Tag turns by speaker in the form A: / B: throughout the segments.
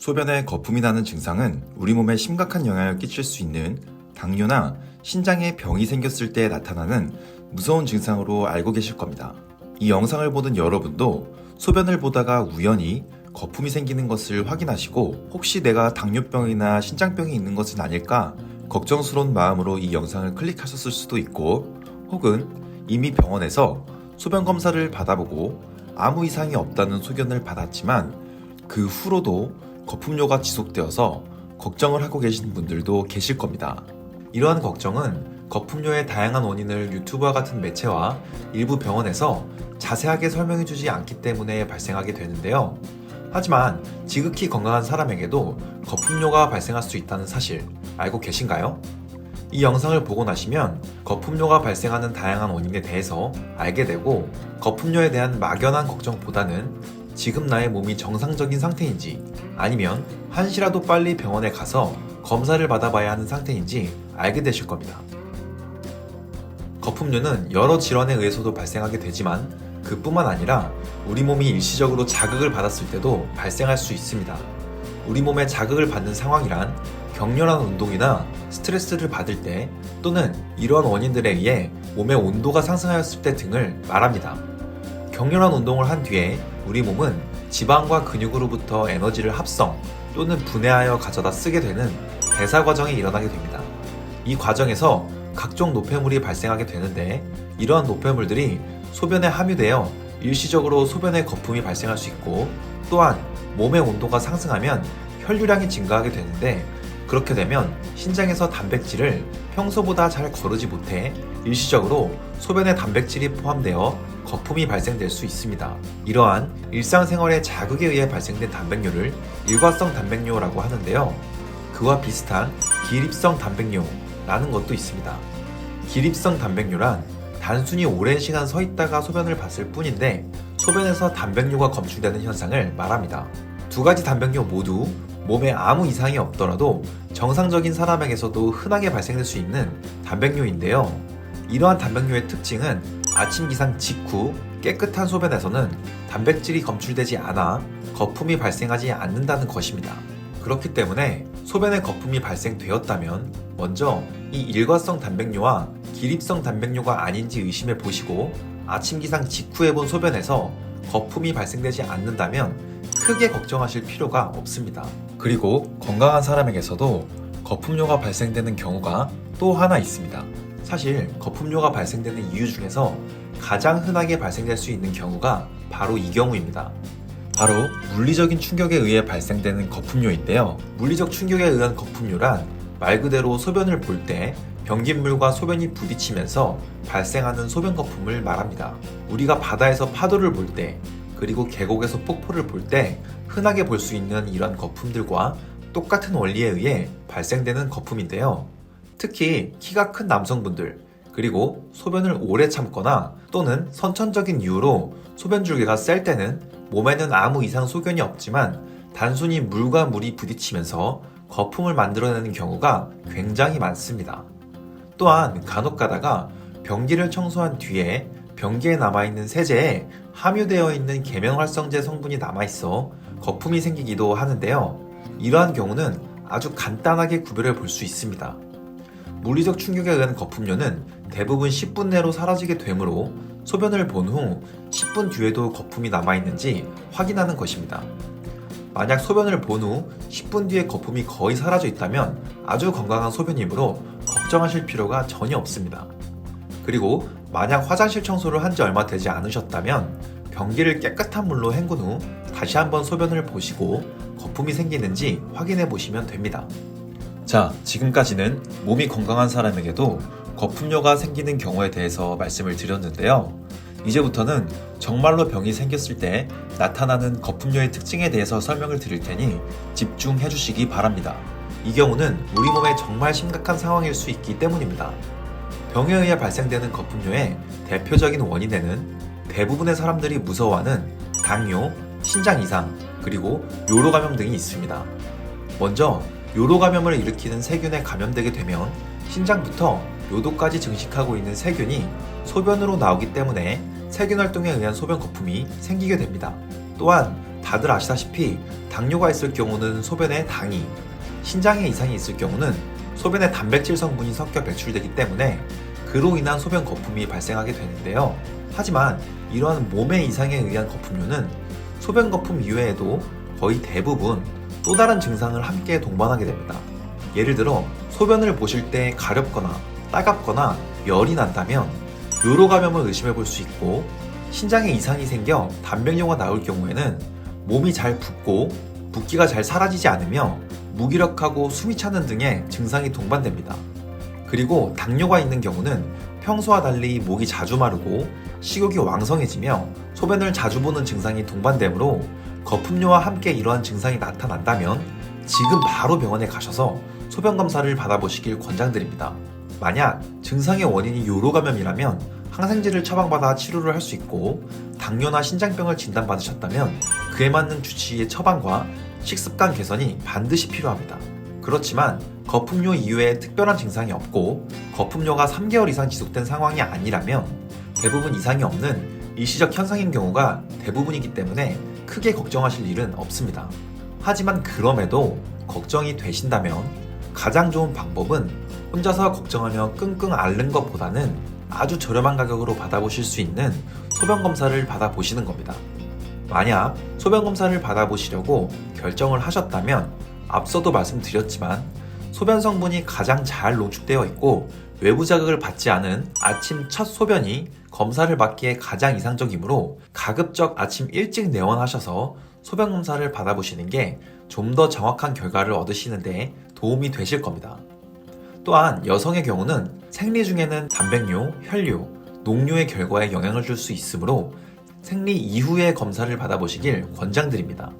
A: 소변에 거품이 나는 증상은 우리 몸에 심각한 영향을 끼칠 수 있는 당뇨나 신장에 병이 생겼을 때 나타나는 무서운 증상으로 알고 계실 겁니다. 이 영상을 보는 여러분도 소변을 보다가 우연히 거품이 생기는 것을 확인하시고 혹시 내가 당뇨병이나 신장병이 있는 것은 아닐까 걱정스러운 마음으로 이 영상을 클릭하셨을 수도 있고, 혹은 이미 병원에서 소변 검사를 받아보고 아무 이상이 없다는 소견을 받았지만 그 후로도 거품료가 지속되어서 걱정을 하고 계신 분들도 계실 겁니다. 이러한 걱정은 거품료의 다양한 원인을 유튜브와 같은 매체와 일부 병원에서 자세하게 설명해주지 않기 때문에 발생하게 되는데요. 하지만 지극히 건강한 사람에게도 거품료가 발생할 수 있다는 사실 알고 계신가요? 이 영상을 보고 나시면 거품료가 발생하는 다양한 원인에 대해서 알게 되고, 거품료에 대한 막연한 걱정보다는 지금 나의 몸이 정상적인 상태인지 아니면 한시라도 빨리 병원에 가서 검사를 받아봐야 하는 상태인지 알게 되실 겁니다. 거품료는 여러 질환에 의해서도 발생하게 되지만 그뿐만 아니라 우리 몸이 일시적으로 자극을 받았을 때도 발생할 수 있습니다. 우리 몸에 자극을 받는 상황이란 격렬한 운동이나 스트레스를 받을 때, 또는 이러한 원인들에 의해 몸의 온도가 상승하였을 때 등을 말합니다. 격렬한 운동을 한 뒤에 우리 몸은 지방과 근육으로부터 에너지를 합성 또는 분해하여 가져다 쓰게 되는 대사 과정이 일어나게 됩니다. 이 과정에서 각종 노폐물이 발생하게 되는데, 이러한 노폐물들이 소변에 함유되어 일시적으로 소변에 거품이 발생할 수 있고, 또한 몸의 온도가 상승하면 혈류량이 증가하게 되는데, 그렇게 되면 신장에서 단백질을 평소보다 잘 거르지 못해 일시적으로 소변에 단백질이 포함되어 거품이 발생될 수 있습니다. 이러한 일상생활의 자극에 의해 발생된 단백뇨를 일과성 단백뇨라고 하는데요. 그와 비슷한 기립성 단백뇨라는 것도 있습니다. 기립성 단백뇨란 단순히 오랜 시간 서 있다가 소변을 봤을 뿐인데 소변에서 단백뇨가 검출되는 현상을 말합니다. 두 가지 단백뇨 모두 몸에 아무 이상이 없더라도 정상적인 사람에게서도 흔하게 발생될 수 있는 단백뇨인데요. 이러한 단백뇨의 특징은 아침 기상 직후 깨끗한 소변에서는 단백질이 검출되지 않아 거품이 발생하지 않는다는 것입니다. 그렇기 때문에 소변에 거품이 발생되었다면 먼저 이 일과성 단백뇨와 기립성 단백뇨가 아닌지 의심해 보시고, 아침 기상 직후에 본 소변에서 거품이 발생되지 않는다면 크게 걱정하실 필요가 없습니다. 그리고 건강한 사람에게서도 거품료가 발생되는 경우가 또 하나 있습니다. 사실 거품료가 발생되는 이유 중에서 가장 흔하게 발생될 수 있는 경우가 바로 이 경우입니다. 바로 물리적인 충격에 의해 발생되는 거품료인데요. 물리적 충격에 의한 거품료란 말 그대로 소변을 볼 때 변기물과 소변이 부딪히면서 발생하는 소변 거품을 말합니다. 우리가 바다에서 파도를 볼 때, 그리고 계곡에서 폭포를 볼 때 흔하게 볼 수 있는 이런 거품들과 똑같은 원리에 의해 발생되는 거품인데요. 특히 키가 큰 남성분들, 그리고 소변을 오래 참거나 또는 선천적인 이유로 소변 줄기가 셀 때는 몸에는 아무 이상 소견이 없지만 단순히 물과 물이 부딪히면서 거품을 만들어내는 경우가 굉장히 많습니다. 또한 간혹 가다가 변기를 청소한 뒤에 변기에 남아있는 세제에 함유되어 있는 계면활성제 성분이 남아있어 거품이 생기기도 하는데요. 이러한 경우는 아주 간단하게 구별해 볼 수 있습니다. 물리적 충격에 의한 거품료는 대부분 10분 내로 사라지게 되므로 소변을 본 후 10분 뒤에도 거품이 남아있는지 확인하는 것입니다. 만약 소변을 본 후 10분 뒤에 거품이 거의 사라져 있다면 아주 건강한 소변이므로 걱정하실 필요가 전혀 없습니다. 그리고 만약 화장실 청소를 한 지 얼마 되지 않으셨다면 변기를 깨끗한 물로 헹군 후 다시 한번 소변을 보시고 거품이 생기는지 확인해 보시면 됩니다. 자, 지금까지는 몸이 건강한 사람에게도 거품료가 생기는 경우에 대해서 말씀을 드렸는데요. 이제부터는 정말로 병이 생겼을 때 나타나는 거품료의 특징에 대해서 설명을 드릴 테니 집중해 주시기 바랍니다. 이 경우는 우리 몸에 정말 심각한 상황일 수 있기 때문입니다. 병에 의해 발생되는 거품료의 대표적인 원인에는 대부분의 사람들이 무서워하는 당뇨, 신장 이상, 그리고 요로 감염 등이 있습니다. 먼저 요로 감염을 일으키는 세균에 감염되게 되면 신장부터 요도까지 증식하고 있는 세균이 소변으로 나오기 때문에 세균 활동에 의한 소변 거품이 생기게 됩니다. 또한 다들 아시다시피 당뇨가 있을 경우는 소변에 당이, 신장에 이상이 있을 경우는 소변에 단백질 성분이 섞여 배출되기 때문에 그로 인한 소변 거품이 발생하게 되는데요. 하지만 이러한 몸의 이상에 의한 거품류는 소변 거품 이외에도 거의 대부분 또 다른 증상을 함께 동반하게 됩니다. 예를 들어 소변을 보실 때 가렵거나 따갑거나 열이 난다면 요로 감염을 의심해 볼 수 있고, 신장에 이상이 생겨 단백뇨가 나올 경우에는 몸이 잘 붓고 붓기가 잘 사라지지 않으며 무기력하고 숨이 차는 등의 증상이 동반됩니다. 그리고 당뇨가 있는 경우는 평소와 달리 목이 자주 마르고 식욕이 왕성해지며 소변을 자주 보는 증상이 동반되므로 거품뇨와 함께 이러한 증상이 나타난다면 지금 바로 병원에 가셔서 소변 검사를 받아보시길 권장드립니다. 만약 증상의 원인이 요로 감염이라면 항생제를 처방받아 치료를 할 수 있고, 당뇨나 신장병을 진단받으셨다면 그에 맞는 주치의의 처방과 식습관 개선이 반드시 필요합니다. 그렇지만 거품뇨 이외에 특별한 증상이 없고 거품뇨가 3개월 이상 지속된 상황이 아니라면 대부분 이상이 없는 일시적 현상인 경우가 대부분이기 때문에 크게 걱정하실 일은 없습니다. 하지만 그럼에도 걱정이 되신다면 가장 좋은 방법은 혼자서 걱정하며 끙끙 앓는 것보다는 아주 저렴한 가격으로 받아보실 수 있는 소변검사를 받아보시는 겁니다. 만약 소변검사를 받아보시려고 결정을 하셨다면 앞서도 말씀드렸지만 소변 성분이 가장 잘 농축되어 있고 외부 자극을 받지 않은 아침 첫 소변이 검사를 받기에 가장 이상적이므로 가급적 아침 일찍 내원하셔서 소변 검사를 받아보시는 게 좀 더 정확한 결과를 얻으시는 데 도움이 되실 겁니다. 또한 여성의 경우는 생리 중에는 단백뇨, 혈뇨, 녹뇨의 결과에 영향을 줄 수 있으므로 생리 이후에 검사를 받아보시길 권장드립니다.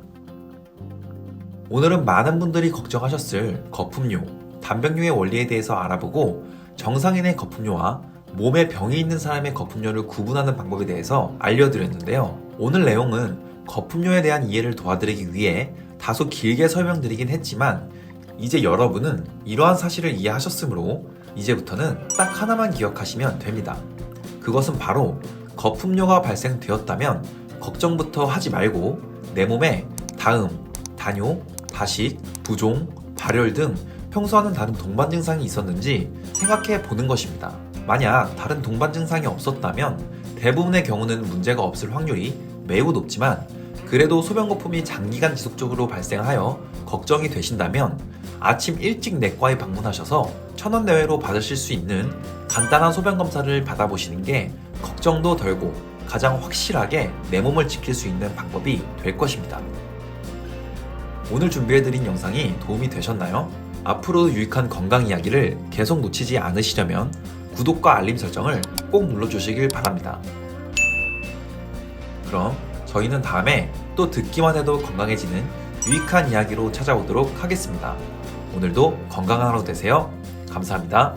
A: 오늘은 많은 분들이 걱정하셨을 거품뇨, 단백뇨의 원리에 대해서 알아보고 정상인의 거품뇨와 몸에 병이 있는 사람의 거품뇨를 구분하는 방법에 대해서 알려드렸는데요. 오늘 내용은 거품뇨에 대한 이해를 도와드리기 위해 다소 길게 설명드리긴 했지만 이제 여러분은 이러한 사실을 이해하셨으므로 이제부터는 딱 하나만 기억하시면 됩니다. 그것은 바로 거품뇨가 발생되었다면 걱정부터 하지 말고 내 몸에 다음, 다뇨, 다식, 부종, 발열 등 평소와는 다른 동반 증상이 있었는지 생각해 보는 것입니다. 만약 다른 동반 증상이 없었다면 대부분의 경우는 문제가 없을 확률이 매우 높지만 그래도 소변 거품이 장기간 지속적으로 발생하여 걱정이 되신다면 아침 일찍 내과에 방문하셔서 1,000원 내외로 받으실 수 있는 간단한 소변 검사를 받아보시는 게 걱정도 덜고 가장 확실하게 내 몸을 지킬 수 있는 방법이 될 것입니다. 오늘 준비해드린 영상이 도움이 되셨나요? 앞으로 유익한 건강 이야기를 계속 놓치지 않으시려면 구독과 알림 설정을 꼭 눌러주시길 바랍니다. 그럼 저희는 다음에 또 듣기만 해도 건강해지는 유익한 이야기로 찾아오도록 하겠습니다. 오늘도 건강한 하루 되세요. 감사합니다.